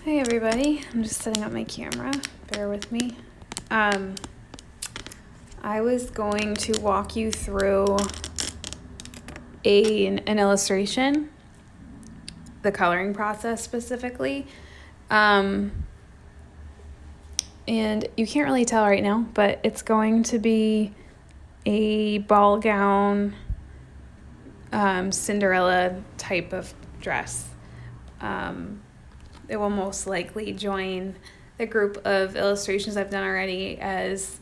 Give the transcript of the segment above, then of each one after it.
Hey everybody, I'm just setting up my camera, bear with me. I was going to walk you through an illustration, the coloring process specifically. And you can't really tell right now, but it's going to be a ball gown, Cinderella type of dress. It will most likely join the group of illustrations I've done already as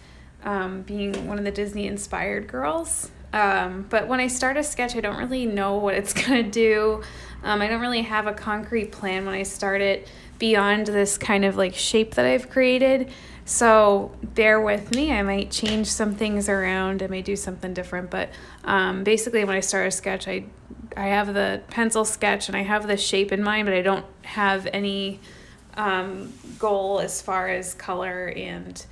being one of the Disney-inspired girls. But when I start a sketch, I don't really know what it's going to do. I don't really have a concrete plan when I start it beyond this kind of like shape that I've created. So bear with me. I might change some things around. I may do something different. But basically when I start a sketch, I have the pencil sketch and I have the shape in mind, but I don't have any goal as far as color and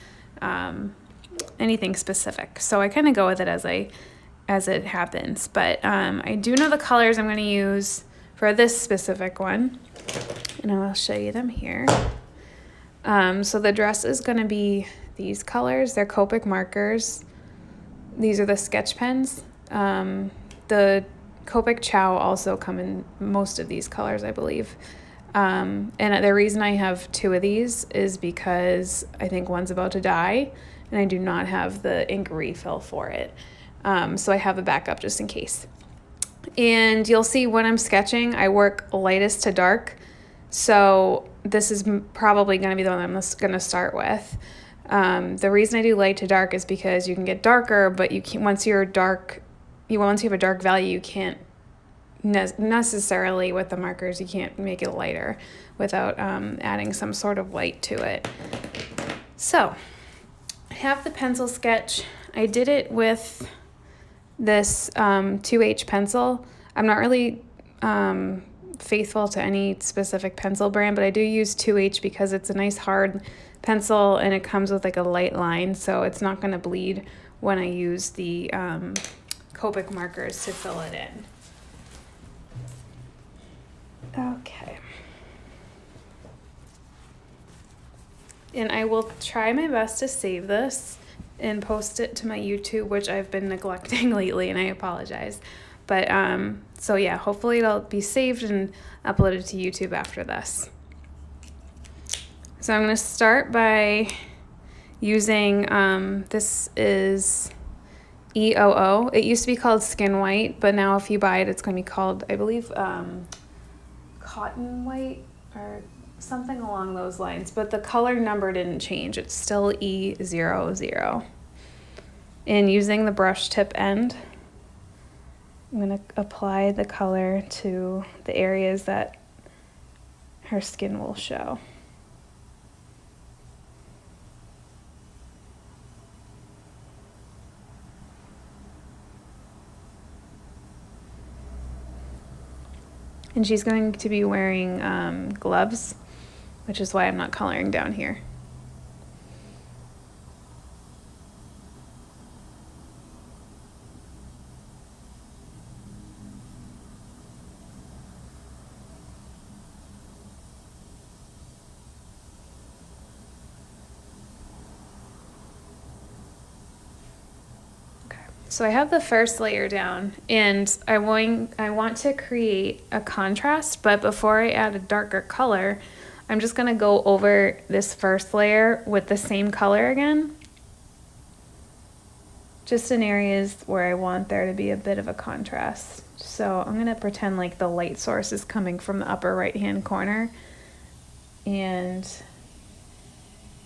anything specific. So I kind of go with it as it happens. But I do know the colors I'm going to use for this specific one, and I'll show you them here. So the dress is going to be these colors. They're Copic Markers. These are the sketch pens. The Copic Chow also come in most of these colors, I believe. And the reason I have two of these is because I think one's about to die, and I do not have the ink refill for it. So I have a backup just in case. And you'll see when I'm sketching, I work lightest to dark. So this is probably going to be the one I'm going to start with. The reason I do light to dark is because you can get darker, but you can't, once you have a dark value, you can't necessarily with the markers, you can't make it lighter without adding some sort of light to it. So I have the pencil sketch. I did it with this 2H pencil. I'm not really faithful to any specific pencil brand, but I do use 2H because it's a nice hard pencil and it comes with like a light line, so it's not going to bleed when I use the Copic markers to fill it in. Okay. And I will try my best to save this and post it to my YouTube, which I've been neglecting lately, and I apologize. But so yeah, hopefully it'll be saved and uploaded to YouTube after this. So I'm going to start by using, this is EOO. It used to be called Skin White, but now if you buy it, it's going to be called, I believe, Cotton White or something along those lines. But the color number didn't change. It's still E00. And using the brush tip end, I'm going to apply the color to the areas that her skin will show. And she's going to be wearing gloves, which is why I'm not coloring down here. So I have the first layer down, and I want to create a contrast, but before I add a darker color, I'm just going to go over this first layer with the same color again, just in areas where I want there to be a bit of a contrast. So I'm going to pretend like the light source is coming from the upper right-hand corner, and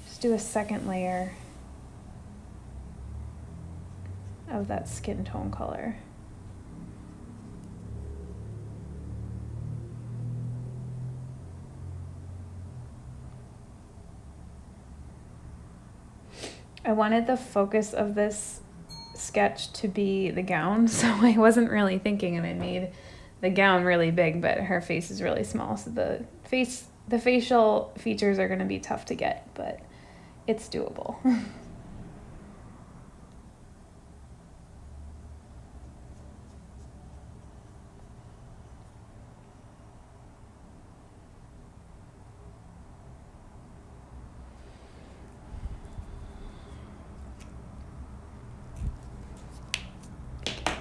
just do a second layer of that skin tone color. I wanted the focus of this sketch to be the gown, so I wasn't really thinking, and I made the gown really big, but her face is really small, so the facial features are going to be tough to get, but it's doable.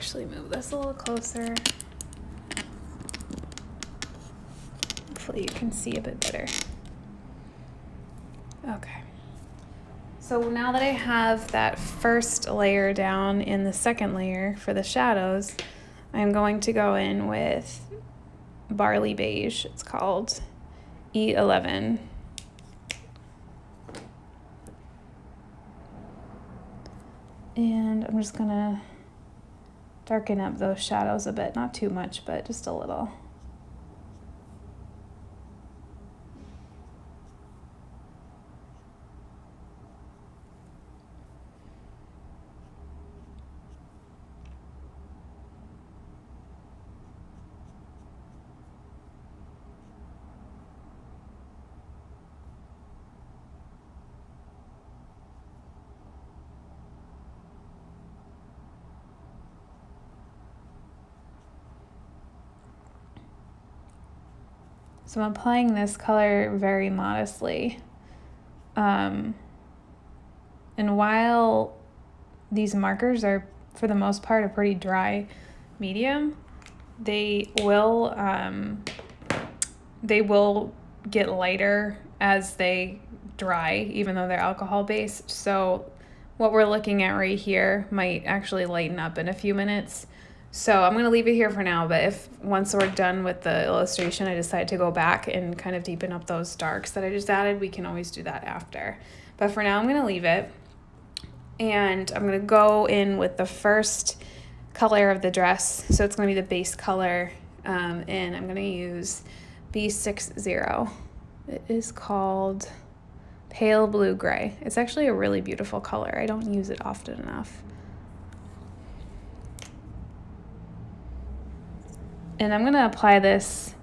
actually move this a little closer. Hopefully you can see a bit better. Okay. So now that I have that first layer down in the second layer for the shadows, I'm going to go in with Barley Beige. It's called E11. And I'm just gonna darken up those shadows a bit, not too much, but just a little. So I'm applying this color very modestly. And while these markers are, for the most part, a pretty dry medium, they will get lighter as they dry, even though they're alcohol based. So what we're looking at right here might actually lighten up in a few minutes. So I'm going to leave it here for now, but if once we're done with the illustration, I decide to go back and kind of deepen up those darks that I just added, we can always do that after. But for now, I'm going to leave it. And I'm going to go in with the first color of the dress. So it's going to be the base color, and I'm going to use B60. It is called Pale Blue Gray. It's actually a really beautiful color. I don't use it often enough. And I'm going to apply this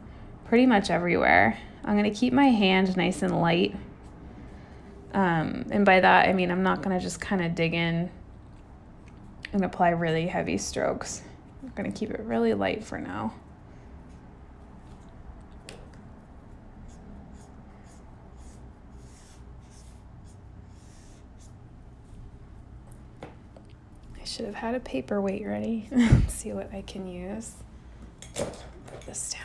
pretty much everywhere. I'm going to keep my hand nice and light. And by that, I mean I'm not going to just kind of dig in and apply really heavy strokes. I'm going to keep it really light for now. I should have had a paperweight ready. Let's see what I can use. Put this down.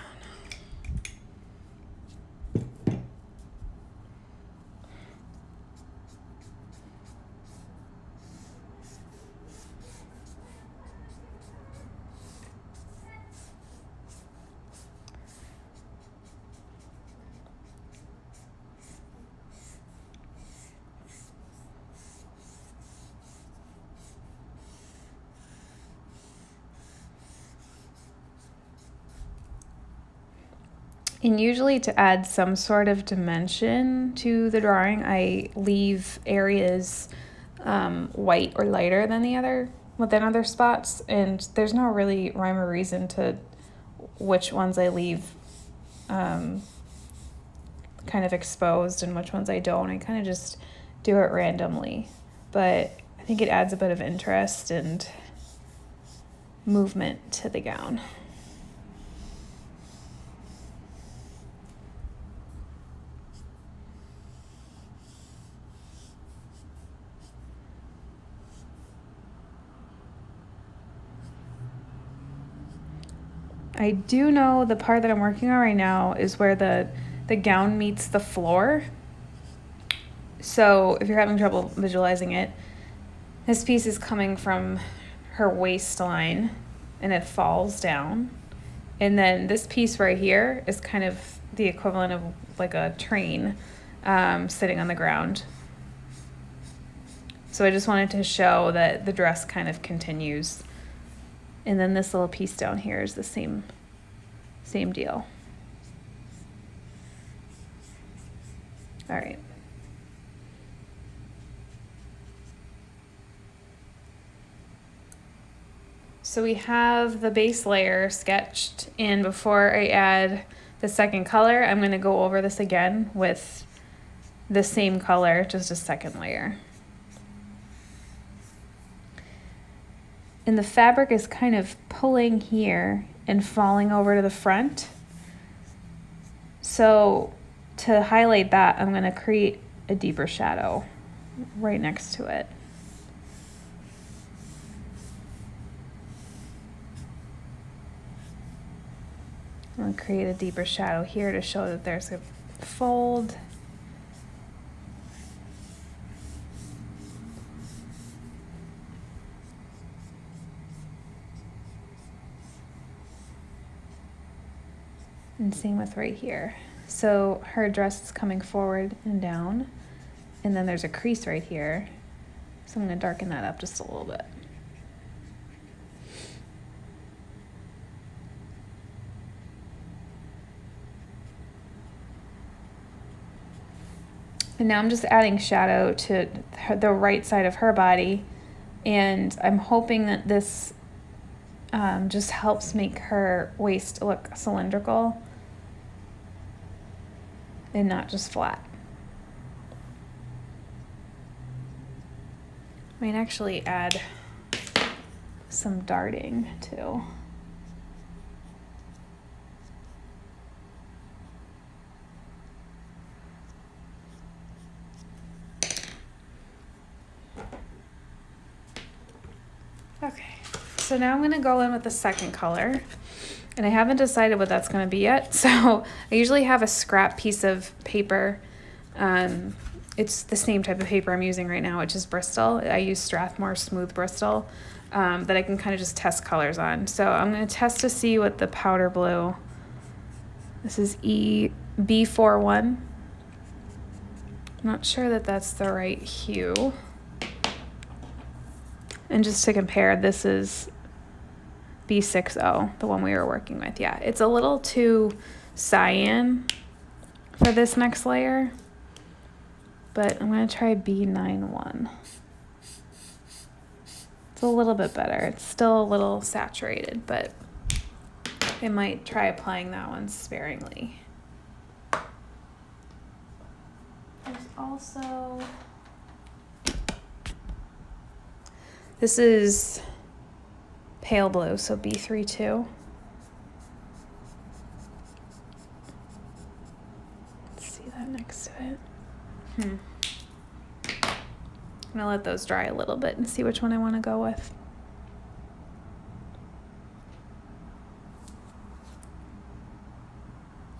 And usually to add some sort of dimension to the drawing, I leave areas white or lighter than within other spots. And there's no really rhyme or reason to which ones I leave kind of exposed and which ones I don't. I kind of just do it randomly. But I think it adds a bit of interest and movement to the gown. I do know the part that I'm working on right now is where the gown meets the floor. So if you're having trouble visualizing it, this piece is coming from her waistline and it falls down. And then this piece right here is kind of the equivalent of like a train sitting on the ground. So I just wanted to show that the dress kind of continues. And then this little piece down here is the same deal. All right. So we have the base layer sketched, and before I add the second color, I'm going to go over this again with the same color, just a second layer. And the fabric is kind of pulling here and falling over to the front. So to highlight that, I'm going to create a deeper shadow right next to it. I'm gonna create a deeper shadow here to show that there's a fold. And same with right here. So her dress is coming forward and down, and then there's a crease right here. So I'm gonna darken that up just a little bit. And now I'm just adding shadow to the right side of her body, and I'm hoping that this just helps make her waist look cylindrical and not just flat. I might actually add some darting too. Okay, so now I'm gonna go in with the second color, and I haven't decided what that's gonna be yet. So I usually have a scrap piece of paper. It's the same type of paper I'm using right now, which is Bristol. I use Strathmore Smooth Bristol that I can kind of just test colors on. So I'm gonna test to see what the powder blue, this is B41. I'm not sure that that's the right hue. And just to compare, this is B60, the one we were working with. Yeah, it's a little too cyan for this next layer, but I'm gonna try B91. It's a little bit better. It's still a little saturated, but I might try applying that one sparingly. There's also, this is pale blue, so B32. Let's see that next to it. I'm gonna let those dry a little bit and see which one I want to go with.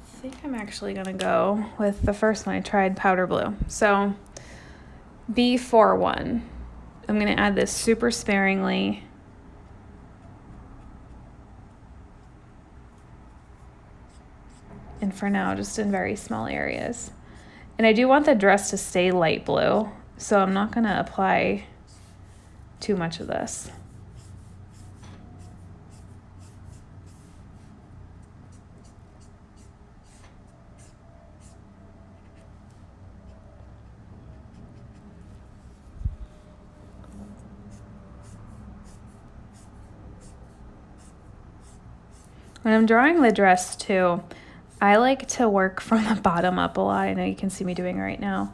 I think I'm actually gonna go with the first one I tried, powder blue. So B41. I'm gonna add this super sparingly. And for now, just in very small areas. And I do want the dress to stay light blue, so I'm not gonna apply too much of this. When I'm drawing the dress too, I like to work from the bottom up a lot. I know you can see me doing it right now.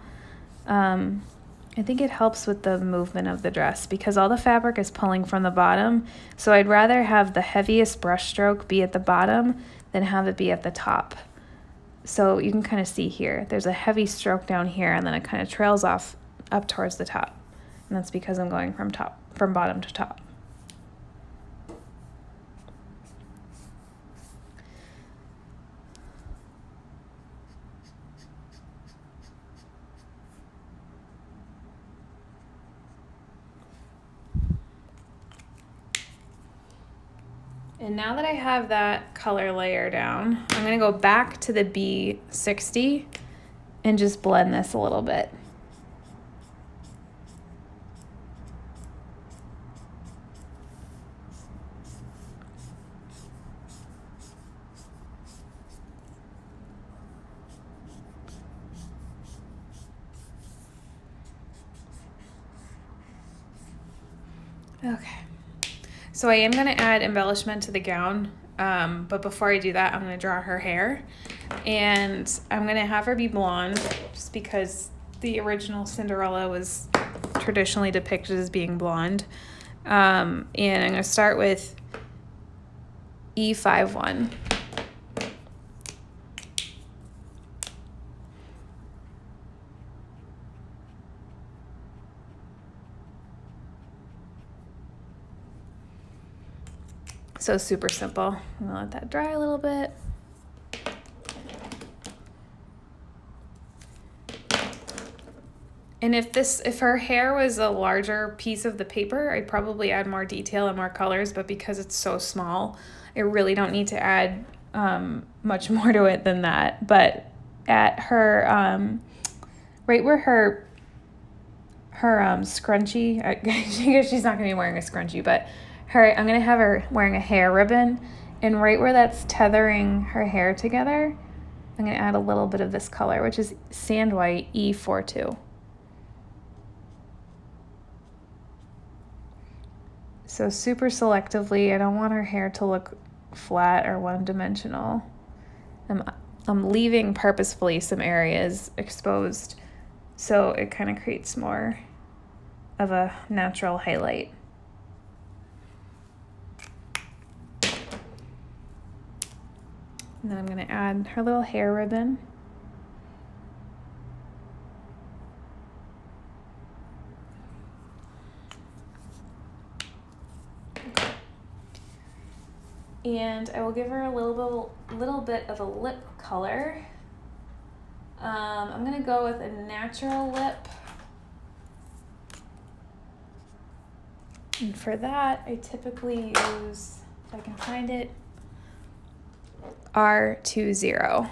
I think it helps with the movement of the dress because all the fabric is pulling from the bottom. So I'd rather have the heaviest brush stroke be at the bottom than have it be at the top. So you can kind of see here, there's a heavy stroke down here and then it kind of trails off up towards the top. And that's because I'm going from bottom to top. And now that I have that color layer down, I'm gonna go back to the B60 and just blend this a little bit. Okay. So I am going to add embellishment to the gown, but before I do that, I'm going to draw her hair. And I'm going to have her be blonde, just because the original Cinderella was traditionally depicted as being blonde. And I'm going to start with E51. So super simple. I'm gonna let that dry a little bit. And if her hair was a larger piece of the paper, I'd probably add more detail and more colors, but because it's so small, I really don't need to add much more to it than that. But at her, right where her scrunchie, I guess she's not going to be wearing a scrunchie, but I'm going to have her wearing a hair ribbon, and right where that's tethering her hair together, I'm going to add a little bit of this color, which is Sand White E42. So super selectively, I don't want her hair to look flat or one-dimensional. I'm leaving purposefully some areas exposed so it kind of creates more of a natural highlight. And then I'm going to add her little hair ribbon. And I will give her a little bit of a lip color. I'm going to go with a natural lip. And for that, I typically use, if I can find it, R20.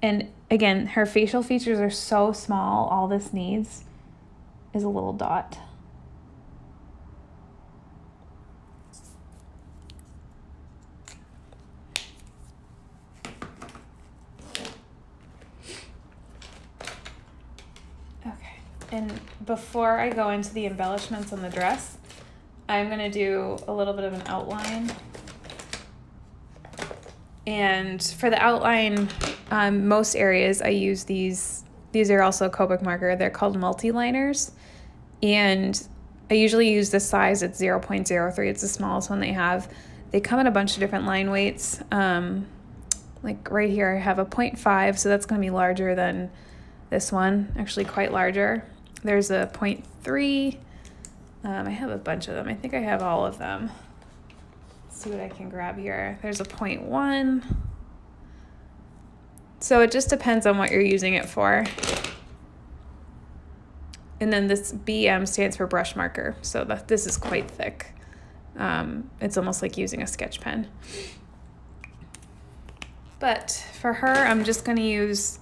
And again, her facial features are so small, all this needs is a little dot. Okay, and before I go into the embellishments on the dress, I'm gonna do a little bit of an outline. And for the outline, most areas I use these are also Copic marker. They're called multi-liners. And I usually use this size. It's 0.03. It's the smallest one they have. They come in a bunch of different line weights. Like right here, I have a 0.5, so that's going to be larger than this one, actually quite larger. There's a 0.3. I have a bunch of them. I think I have all of them. See what I can grab here. There's a 0.1. So it just depends on what you're using it for. And then this BM stands for brush marker. So this is quite thick. It's almost like using a sketch pen. But for her, I'm just going to use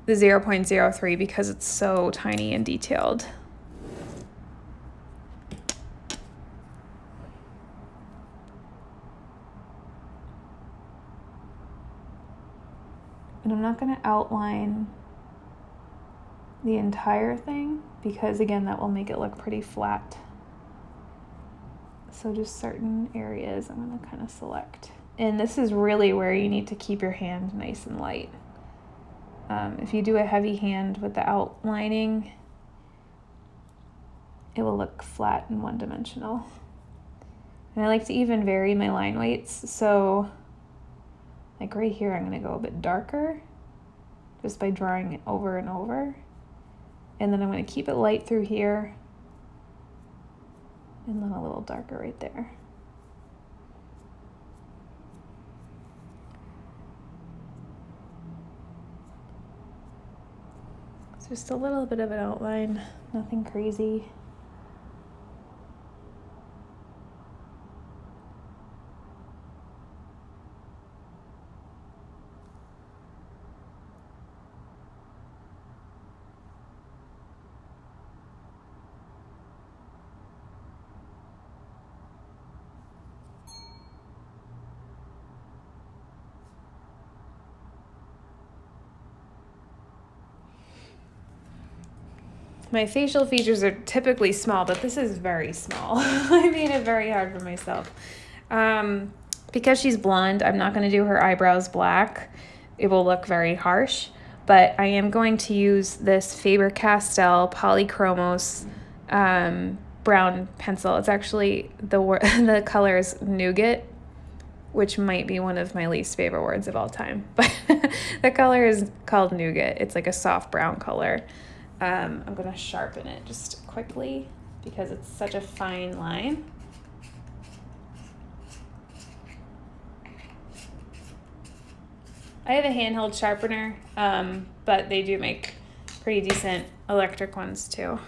the 0.03 because it's so tiny and detailed. And I'm not going to outline the entire thing because, again, that will make it look pretty flat. So just certain areas I'm going to kind of select. And this is really where you need to keep your hand nice and light. If you do a heavy hand with the outlining, it will look flat and one-dimensional. And I like to even vary my line weights. So like right here, I'm going to go a bit darker just by drawing it over and over. And then I'm going to keep it light through here and then a little darker right there. It's just a little bit of an outline, nothing crazy. My facial features are typically small, but this is very small. I made it very hard for myself. Because she's blonde, I'm not going to do her eyebrows black. It will look very harsh, but I am going to use this Faber-Castell Polychromos brown pencil. It's actually, the color is nougat, which might be one of my least favorite words of all time, but the color is called nougat. It's like a soft brown color. I'm going to sharpen it just quickly because it's such a fine line. I have a handheld sharpener, but they do make pretty decent electric ones too.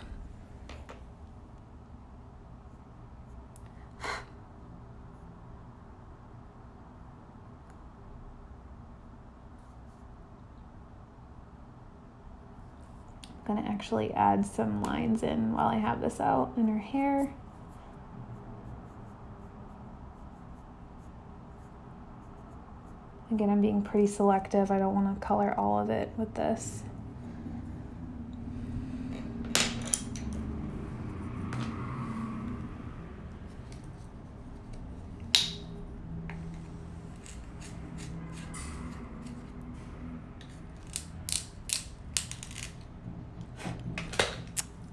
I'm gonna actually add some lines in while I have this out in her hair. Again, I'm being pretty selective. I don't want to color all of it with this.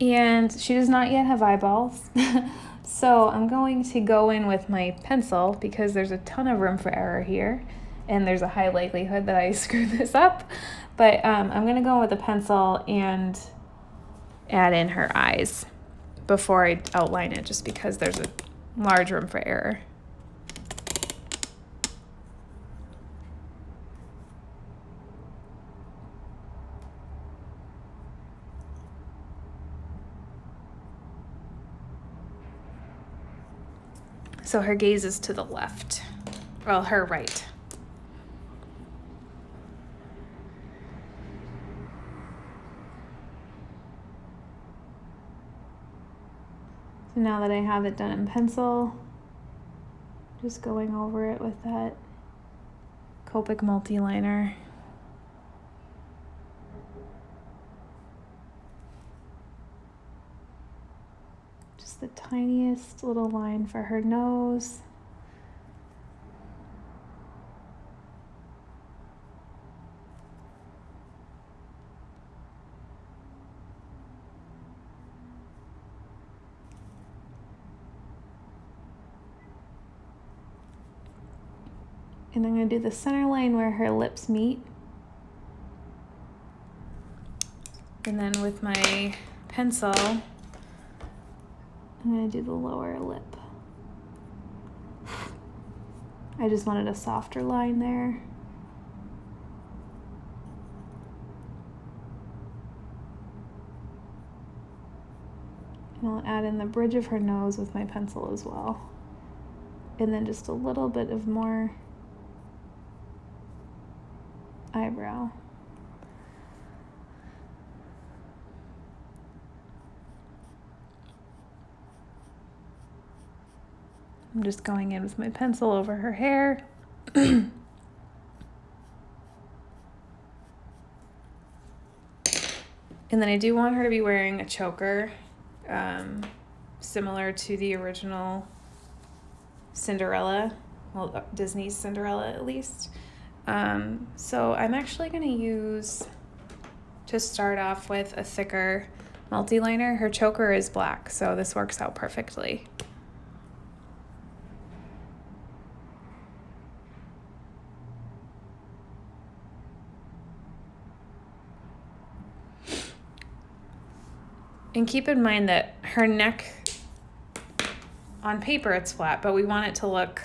And she does not yet have eyeballs. So I'm going to go in with my pencil because there's a ton of room for error here. And there's a high likelihood that I screw this up. But I'm going to go with a pencil and add in her eyes before I outline it, just because there's a large room for error. So her gaze is to the left, well, her right. So now that I have it done in pencil, just going over it with that Copic multi-liner. Just the tiniest little line for her nose. And I'm going to do the center line where her lips meet. And then with my pencil, I'm going to do the lower lip. I just wanted a softer line there. And I'll add in the bridge of her nose with my pencil as well. And then just a little bit of more eyebrow. I'm just going in with my pencil over her hair. And then I do want her to be wearing a choker, similar to the original Cinderella, well, Disney's Cinderella at least. So I'm actually going to use, to start off with, a thicker multi-liner. Her choker is black, so this works out perfectly. And keep in mind that her neck, on paper it's flat, but we want it to look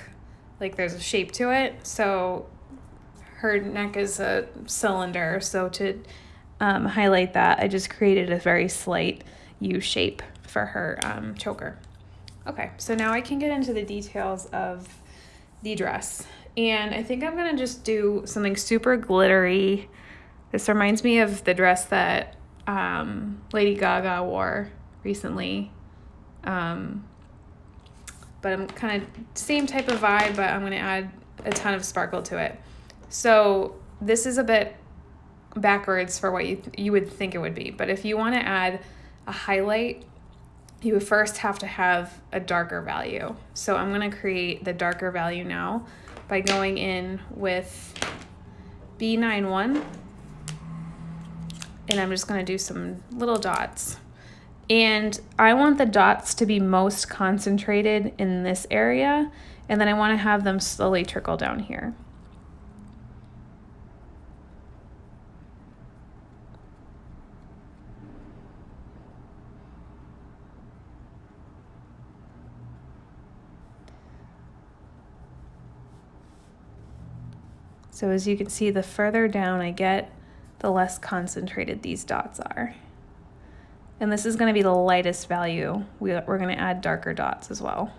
like there's a shape to it. So her neck is a cylinder, so to highlight that, I just created a very slight U shape for her choker. Okay, so now I can get into the details of the dress. And I think I'm gonna just do something super glittery. This reminds me of the dress that Lady Gaga wore recently. But I'm kind of same type of vibe, but I'm gonna add a ton of sparkle to it. So this is a bit backwards for what you would think it would be. But if you want to add a highlight, you would first have to have a darker value. So I'm going to create the darker value now by going in with B91. And I'm just going to do some little dots. And I want the dots to be most concentrated in this area. And then I want to have them slowly trickle down here. So as you can see, the further down I get, the less concentrated these dots are. And this is going to be the lightest value. We're going to add darker dots as well.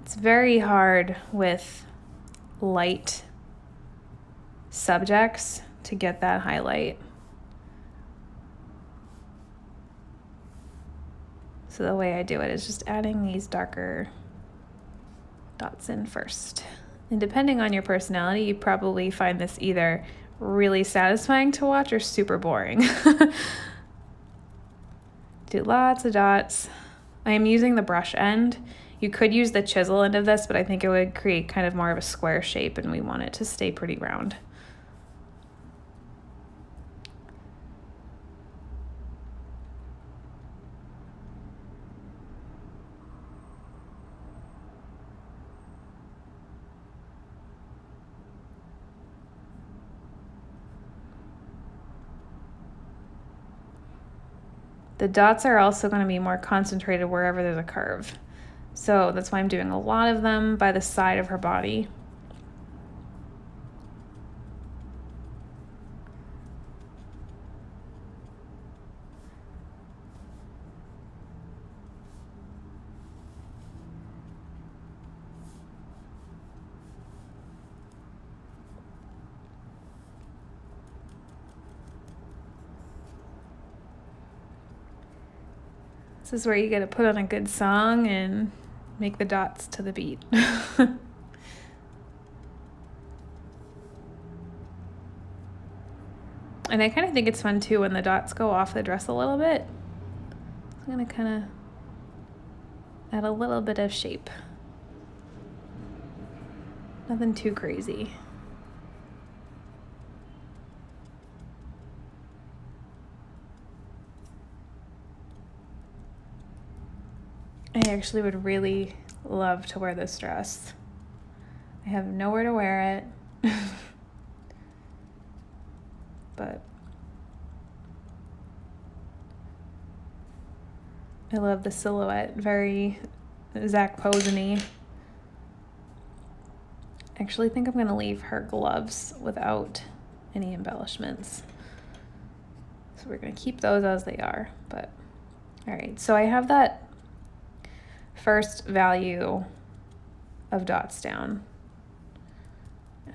It's very hard with light subjects to get that highlight. So the way I do it is just adding these darker dots in first. And depending on your personality, you probably find this either really satisfying to watch or super boring. Do lots of dots. I am using the brush end. You could use the chisel end of this, but I think it would create kind of more of a square shape, and we want it to stay pretty round. The dots are also going to be more concentrated wherever there's a curve. So that's why I'm doing a lot of them by the side of her body. This is where you get to put on a good song and make the dots to the beat. And I kind of think it's fun too when the dots go off the dress a little bit. I'm going to kind of add a little bit of shape. Nothing too crazy. I actually would really love to wear this dress. I have nowhere to wear it. But I love the silhouette, very Zach Posen-y. I actually think I'm gonna leave her gloves without any embellishments. So we're gonna keep those as they are, but all right. So I have that first value of dots down.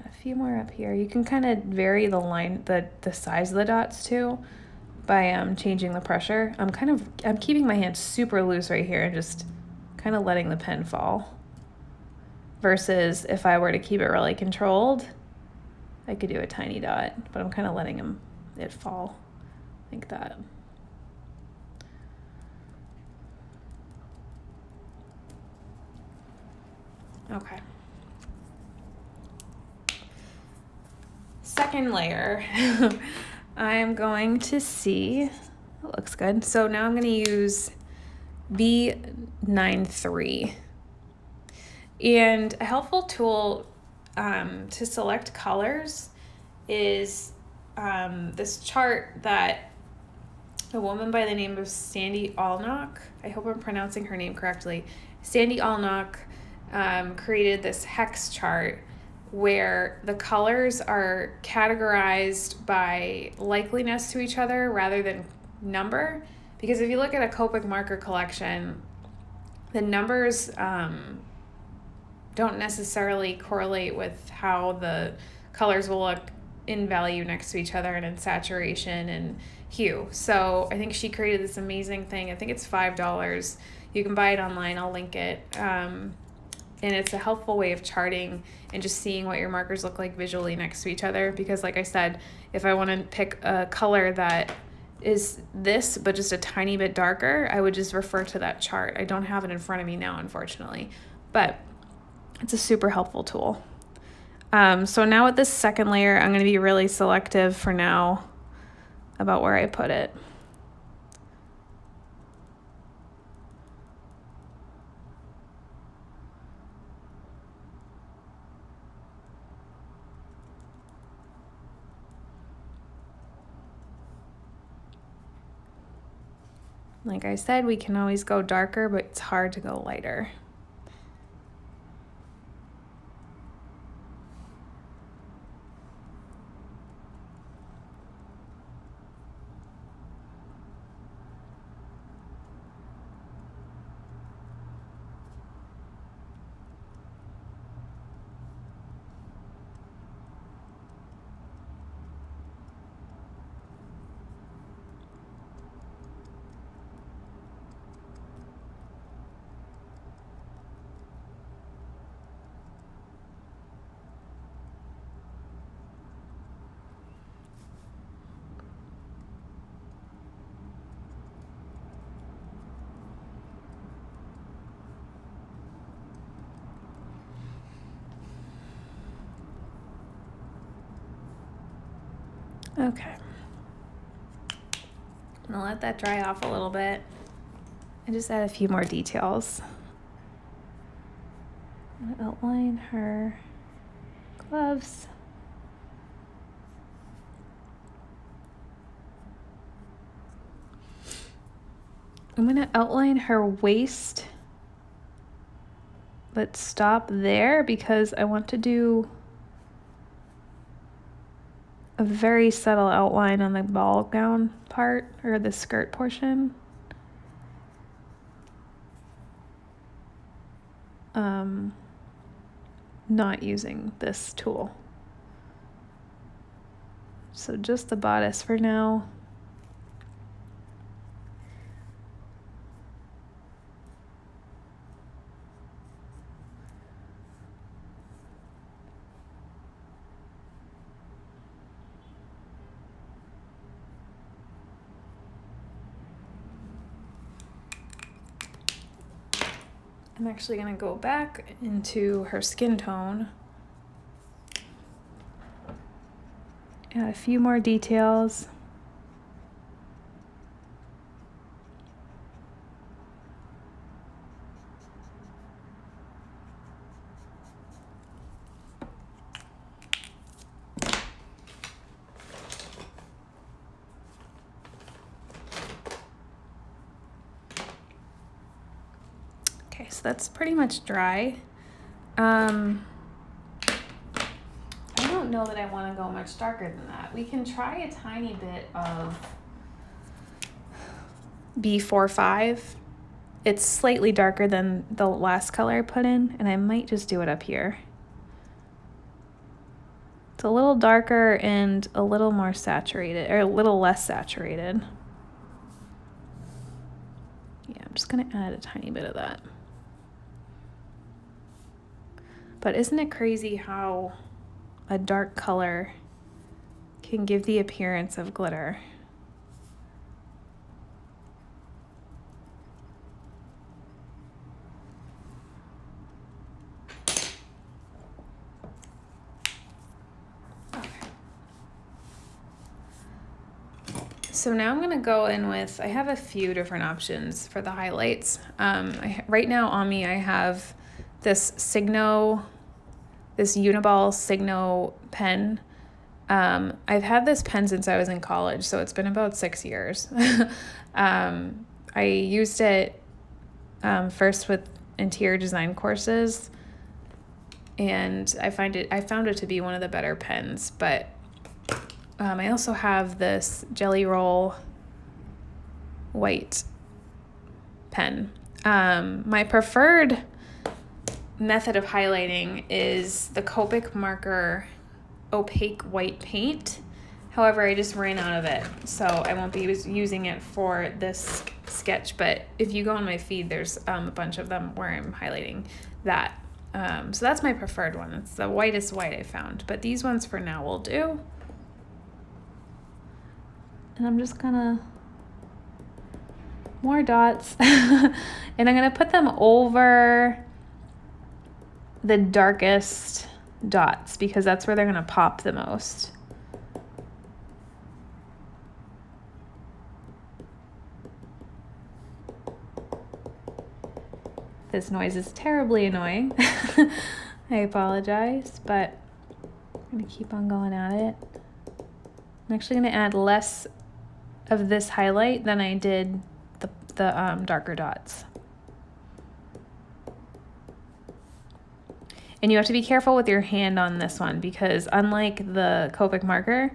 A few more up here. You can kind of vary the line, the size of the dots too, by changing the pressure. I'm keeping my hand super loose right here and just kind of letting the pen fall. Versus if I were to keep it really controlled, I could do a tiny dot, but I'm kind of letting it fall like that. Okay. Second layer, I'm going to see, it looks good. So now I'm going to use B93. And a helpful tool to select colors is this chart that a woman by the name of Sandy Allnock, I hope I'm pronouncing her name correctly, Sandy Allnock created this hex chart where the colors are categorized by likeliness to each other rather than number. Because if you look at a Copic marker collection, the numbers don't necessarily correlate with how the colors will look in value next to each other and in saturation and hue. So I think she created this amazing thing. I think it's $5. You can buy it online. I'll link it. And it's a helpful way of charting and just seeing what your markers look like visually next to each other. Because like I said, if I want to pick a color that is this, but just a tiny bit darker, I would just refer to that chart. I don't have it in front of me now, unfortunately, but it's a super helpful tool. So now with this second layer, I'm going to be really selective for now about where I put it. Like I said, we can always go darker, but it's hard to go lighter. Okay. I'm gonna let that dry off a little bit. I just add a few more details. I'm gonna outline her gloves. I'm gonna outline her waist, but stop there because I want to do a very subtle outline on the ball gown part, or the skirt portion. Not using this tool. So just the bodice for now. I'm actually going to go back into her skin tone, add a few more details. Okay, so that's pretty much dry. I don't know that I want to go much darker than that. We can try a tiny bit of B45. It's slightly darker than the last color I put in, and I might just do it up here. It's a little darker and a little more saturated, or a little less saturated. Yeah, I'm just gonna add a tiny bit of that. But isn't it crazy how a dark color can give the appearance of glitter? Okay. So now I'm gonna go in with, I have a few different options for the highlights. Right now on me, I have this Uniball Signo pen. I've had this pen since I was in college, so it's been about 6 years. I used it first with interior design courses, and I found it to be one of the better pens. But I also have this Jelly Roll white pen. My preferred method of highlighting is the Copic Marker opaque white paint. However, I just ran out of it, so I won't be using it for this sketch. But if you go on my feed, there's a bunch of them where I'm highlighting that. So that's my preferred one. It's the whitest white I found. But these ones for now will do. And I'm just gonna more dots, and I'm gonna put them over the darkest dots because that's where they're gonna pop the most. This noise is terribly annoying. I apologize, but I'm gonna keep on going at it. I'm actually gonna add less of this highlight than I did the darker dots. And you have to be careful with your hand on this one because unlike the Copic marker,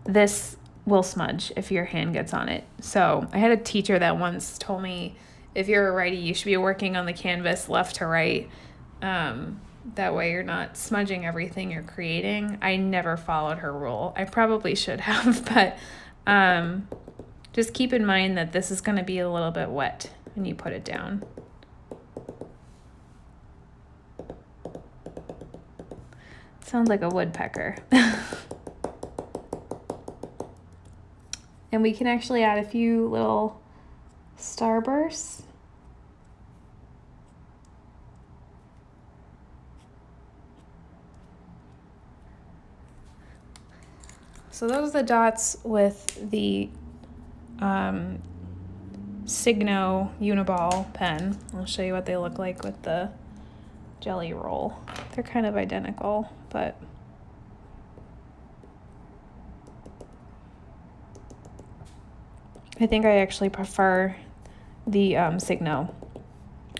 this will smudge if your hand gets on it. So I had a teacher that once told me, if you're a righty, you should be working on the canvas left to right. That way you're not smudging everything you're creating. I never followed her rule. I probably should have, but just keep in mind that this is going to be a little bit wet when you put it down. Sounds like a woodpecker. And we can actually add a few little starbursts. So those are the dots with the Signo Uniball pen. I'll show you what they look like with the jelly roll. They're kind of identical, but I think I actually prefer the Signo.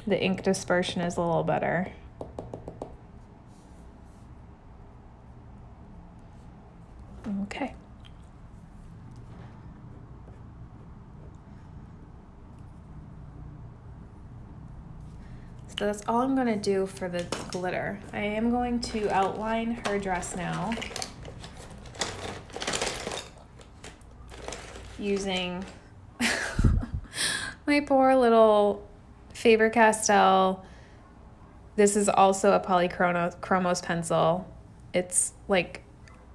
The ink dispersion is a little better. Okay. So that's all I'm going to do for the glitter. I am going to outline her dress now using my poor little Faber-Castell. This is also a polychromos pencil. It's like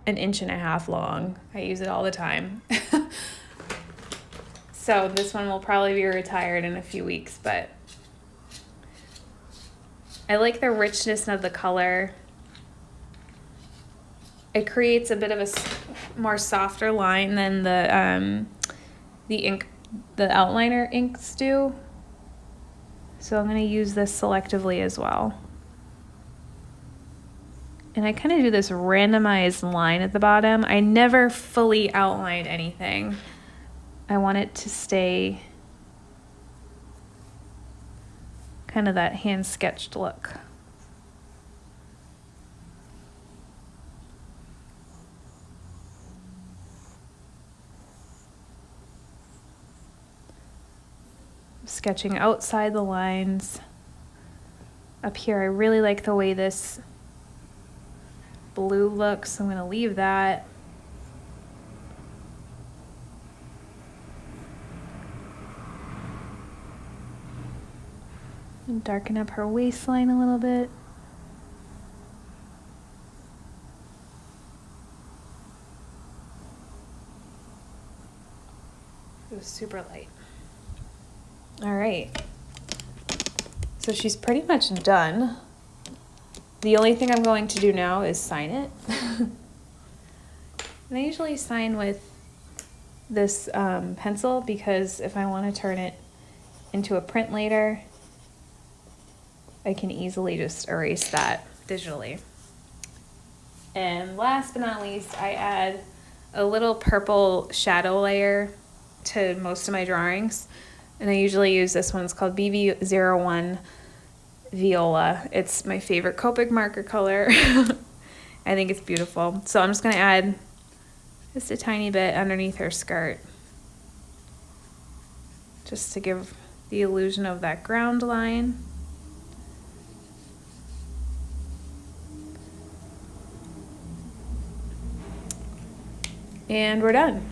1.5 inches long. I use it all the time. So this one will probably be retired in a few weeks, but I like the richness of the color. It creates a bit of a more softer line than the ink, the outliner inks do. So I'm going to use this selectively as well. And I kind of do this randomized line at the bottom. I never fully outline anything. I want it to stay kind of that hand sketched look. Sketching outside the lines. Up here, I really like the way this blue looks, so I'm going to leave that. And darken up her waistline a little bit. It was super light. All right. So she's pretty much done. The only thing I'm going to do now is sign it. And I usually sign with this pencil because if I want to turn it into a print later, I can easily just erase that digitally. And last but not least, I add a little purple shadow layer to most of my drawings. And I usually use this one. It's called BB01 Viola. It's my favorite Copic marker color. I think it's beautiful. So I'm just going to add just a tiny bit underneath her skirt, just to give the illusion of that ground line. And we're done.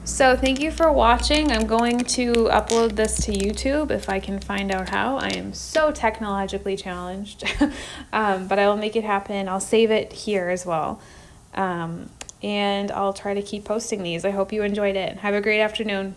So thank you for watching. I'm going to upload this to YouTube if I can find out how. I am so technologically challenged, but I will make it happen. I'll save it here as well. And I'll try to keep posting these. I hope you enjoyed it. Have a great afternoon.